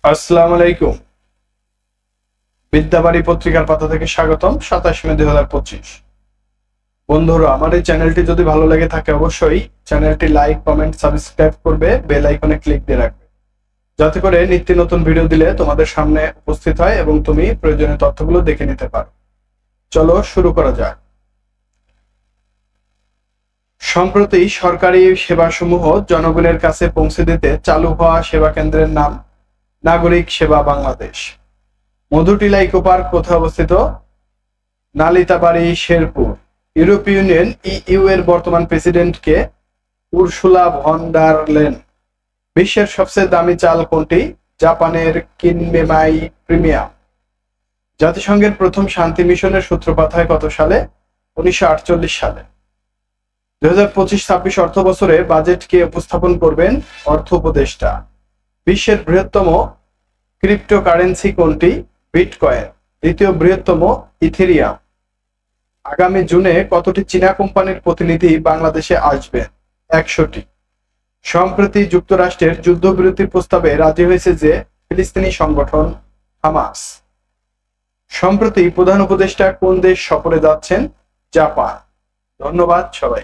আসসালামু আলাইকুম। বিদ্যাবাড়ি পত্রিকার পাতা থেকে স্বাগতম। 27 মে 2025। বন্ধুরা, আমার এই চ্যানেলটি যদি ভালো লেগে থাকে অবশ্যই চ্যানেলটি লাইক, কমেন্ট, সাবস্ক্রাইব করবে, বেল আইকনে ক্লিক দিয়ে রাখবে, যাতে করে নিত্য নতুন ভিডিও দিলে তোমাদের সামনে উপস্থিত হয় এবং তুমি প্রয়োজনীয় তথ্যগুলো দেখে নিতে পারো। চলো শুরু করা যাক। সম্প্রতি সরকারি সেবাসমূহ জনগণের কাছে পৌঁছে দিতে চালু হওয়া সেবা কেন্দ্রের নাম নাগরিক সেবা বাংলাদেশ। মধুটিলা ইকো পার্ক কোথায় অবস্থিত? নালিতাবাড়ি, শেরপুর। ইউরোপীয় ইউনিয়ন ইইউ এর বর্তমান প্রেসিডেন্ট কে? Ursula von der Leyen. বিশ্বের সবচেয়ে দামি চাল কোনটি? জাপানের কিনমেমাই প্রিমিয়াম। জাতিসংঘের প্রথম শান্তি মিশনের সূত্রপাত হয় কত সালে? 1948 সালে। 2025-26 অর্থ বছরে বাজেট কে উপস্থাপন করবেন? অর্থ উপদেষ্টা। বিশ্বের বৃহত্তম ক্রিপ্টোকারেন্সি কোনটি? বিটকয়েন। দ্বিতীয় বৃহত্তম ইথেরিয়াম। আগামী জুনে কতটি চীনা কোম্পানির প্রতিনিধি বাংলাদেশে আসবেন? 100টি। সম্প্রতি যুক্তরাষ্ট্রের যুদ্ধবিরতির প্রস্তাবে রাজি হয়েছে যে ফিলিস্তিনি সংগঠন হামাস। সম্প্রতি প্রধান উপদেষ্টা কোন দেশ সফরে যাচ্ছেন? জাপান। ধন্যবাদ সবাই।